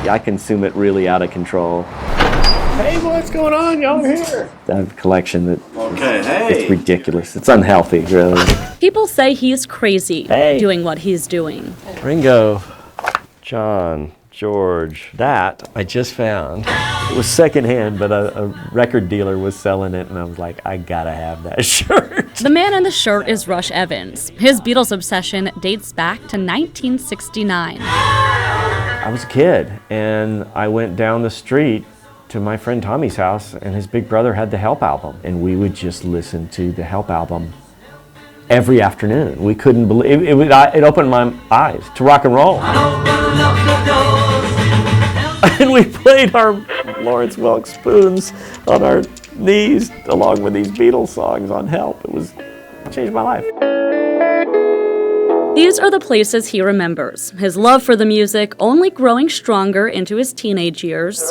I consume it really out of control. Hey, what's going on? Y'all are here. I have a collection that Hey. it's ridiculous. It's unhealthy, really. People say he's crazy doing what he's doing. Ringo, John, George, that I just found. It was secondhand, but a record dealer was selling it, and I was like, I gotta have that shirt. The man in the shirt is Rush Evans. His Beatles obsession dates back to 1969. I was a kid, and I went down the street to my friend Tommy's house, and his big brother had the Help album, and we would just listen to the Help album every afternoon. We couldn't believe it opened my eyes to rock and roll. And we played our Lawrence Welk spoons on our knees along with these Beatles songs on Help. It changed my life. These are the places he remembers, his love for the music only growing stronger into his teenage years.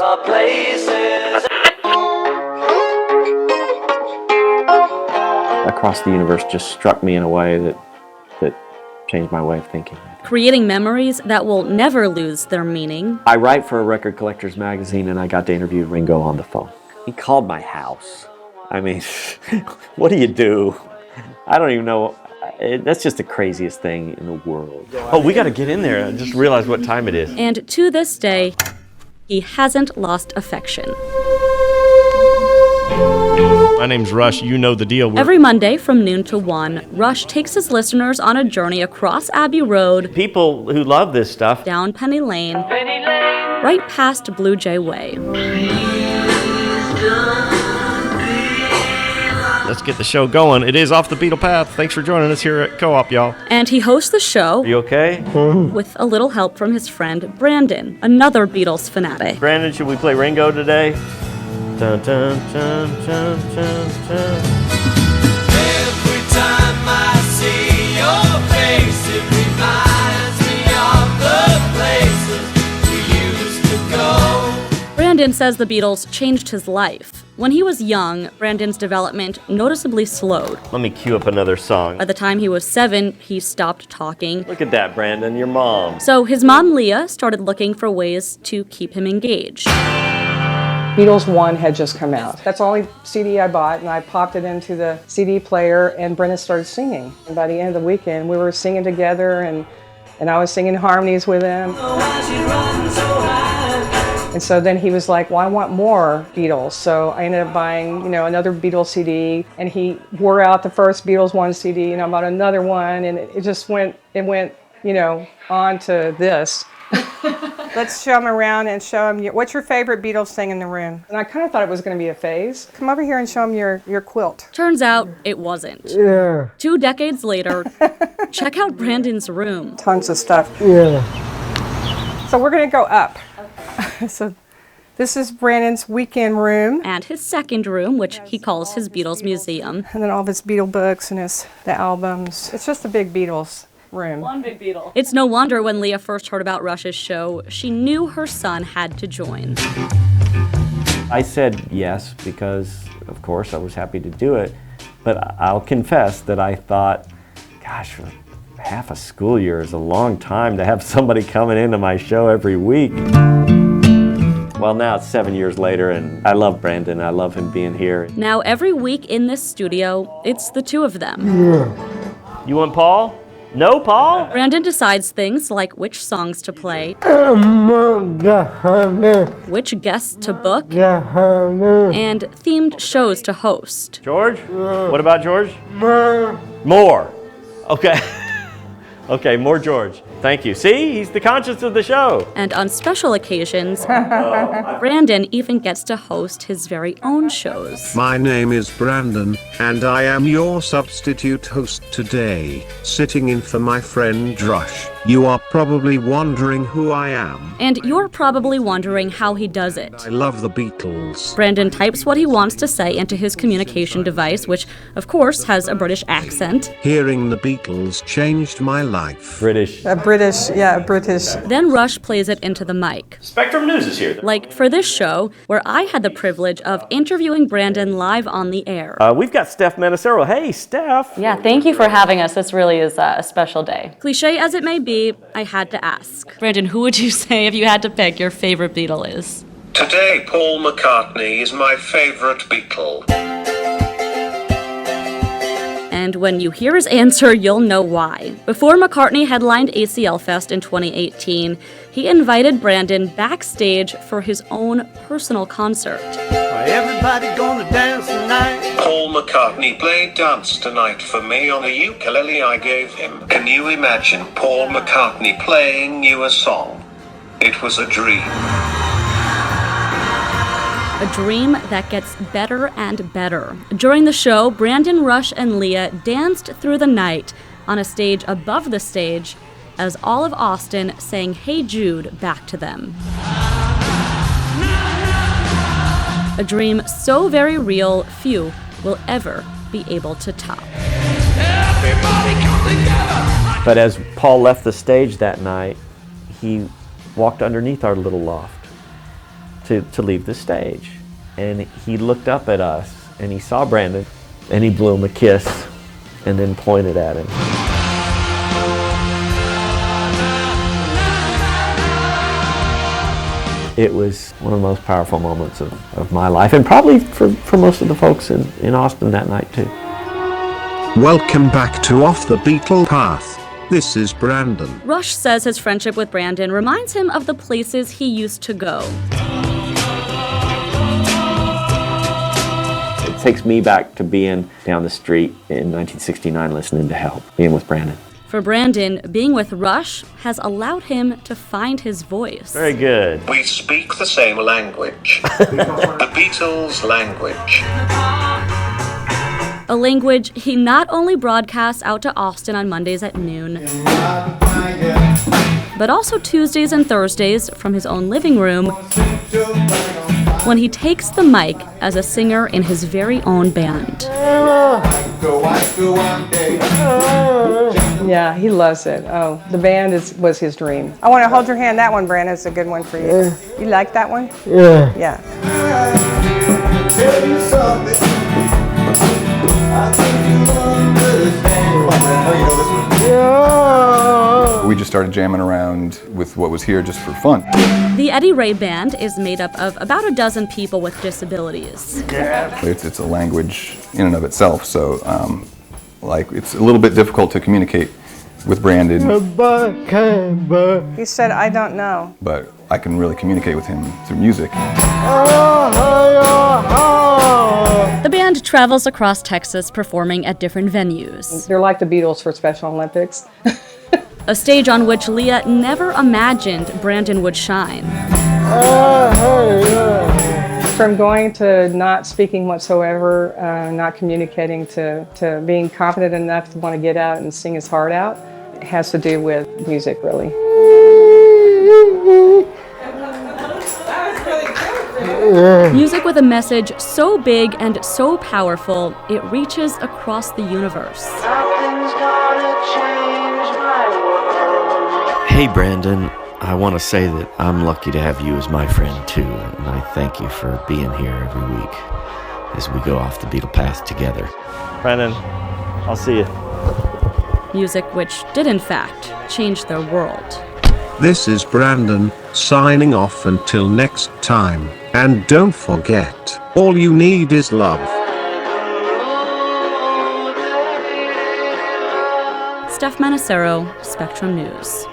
Across the Universe just struck me in a way that changed my way of thinking. Creating memories that will never lose their meaning. I write for a record collector's magazine, and I got to interview Ringo on the phone. He called my house. I mean, what do you do? I don't even know. That's just the craziest thing in the world. Oh, we got to get in there. I just realized what time it is. And to this day, he hasn't lost affection. My name's Rush. You know the deal. Every Monday from noon to 1, Rush takes his listeners on a journey across Abbey Road, People who love this stuff. down Penny Lane, right past Blue Jay Way. Let's get the show going. It is Off the Beatle Path. Thanks for joining us here at Co-op, y'all. And he hosts the show Are you okay? with a little help from his friend Brandon, another Beatles fanatic. Brandon, should we play Ringo today? Dun, dun, dun, dun, dun, dun. Every time I see your face, it reminds me of the places we used to go. Brandon says the Beatles changed his life. When he was young, Brandon's development noticeably slowed. Let me cue up another song. By the time he was 7, he stopped talking. Look at that, Brandon, your mom. So his mom, Leah, started looking for ways to keep him engaged. Beatles 1 had just come out. That's the only CD I bought, and I popped it into the CD player, and Brendan started singing. And by the end of the weekend, we were singing together, and I was singing harmonies with him. And so then he was like, well, I want more Beatles. So I ended up buying, another Beatles CD, and he wore out the first Beatles 1 CD, and I bought another one, and it just went, on to this. Let's show him around and show him, what's your favorite Beatles thing in the room? And I kind of thought it was going to be a phase. Come over here and show him your quilt. Turns out it wasn't. Yeah. 2 decades later, check out Brandon's room. Tons of stuff. Yeah. So we're going to go up. So this is Brandon's weekend room. And his second room, which he calls his Beatles museum. And then all of his Beatle books and the albums. It's just a big Beatles room. One big Beatle. It's no wonder when Leah first heard about Rush's show, she knew her son had to join. I said yes because, of course, I was happy to do it. But I'll confess that I thought, gosh, half a school year is a long time to have somebody coming into my show every week. Well, now it's 7 years later, and I love Brandon. I love him being here. Now, every week in this studio, it's the two of them. You want Paul? No, Paul? Brandon decides things like which songs to play, which guests to book, and themed shows to host. George? What about George? More. Okay. Okay, more George. Thank you. See, he's the conscience of the show. And on special occasions, Brandon even gets to host his very own shows. My name is Brandon, and I am your substitute host today, sitting in for my friend Rush. You are probably wondering who I am. And you're probably wondering how he does it. I love the Beatles. Brandon types what he wants to say into his communication device, which, of course, has a British accent. Hearing the Beatles changed my life. British. British. Then Rush plays it into the mic. Spectrum News is here. Like for this show, where I had the privilege of interviewing Brandon live on the air. We've got Steph Menacero. Hey, Steph. Yeah, thank you for having us. This really is a special day. Cliche as it may be, see, I had to ask. Brandon, who would you say, if you had to pick, your favorite Beatle is? Today, Paul McCartney is my favorite Beatle. And when you hear his answer, you'll know why. Before McCartney headlined ACL Fest in 2018, he invited Brandon backstage for his own personal concert. Everybody gonna dance tonight. Paul McCartney played Dance Tonight for me on the ukulele I gave him. Can you imagine Paul McCartney playing you a song? It was a dream. A dream that gets better and better. During the show, Brandon, Rush, and Leah danced through the night on a stage above the stage as all of Austin sang Hey Jude back to them. A dream so very real, few will ever be able to top. But as Paul left the stage that night, he walked underneath our little loft to leave the stage. And he looked up at us, and he saw Brandon, and he blew him a kiss, and then pointed at him. It was one of the most powerful moments of my life, and probably for most of the folks in Austin that night too. Welcome back to Off the Beatle Path. This is Brandon. Rush says his friendship with Brandon reminds him of the places he used to go. It takes me back to being down the street in 1969 listening to Help, being with Brandon. For Brandon, being with Rush has allowed him to find his voice. Very good. We speak the same language. The Beatles' language. A language he not only broadcasts out to Austin on Mondays at noon, but also Tuesdays and Thursdays from his own living room when he takes the mic as a singer in his very own band. Yeah, he loves it. Oh, the band was his dream. I want to hold your hand. That one, Brandon, is a good one for you. You like that one? Yeah. Yeah. Tell you something. I think you understand. We just started jamming around with what was here just for fun. The Eddie Ray Band is made up of about a dozen people with disabilities. It's a language in and of itself, so it's a little bit difficult to communicate with Brandon. He said, I don't know. But I can really communicate with him through music. The band travels across Texas performing at different venues. They're like the Beatles for Special Olympics. A stage on which Leah never imagined Brandon would shine. From going to not speaking whatsoever, not communicating, to being confident enough to want to get out and sing his heart out, it has to do with music, really. Music with a message so big and so powerful, it reaches across the universe. Hey Brandon, I want to say that I'm lucky to have you as my friend too, and I thank you for being here every week as we go off the Beatle path together. Brandon, I'll see you. Music which did in fact change their world. This is Brandon, signing off until next time. And don't forget, all you need is love. Steph Manacero, Spectrum News.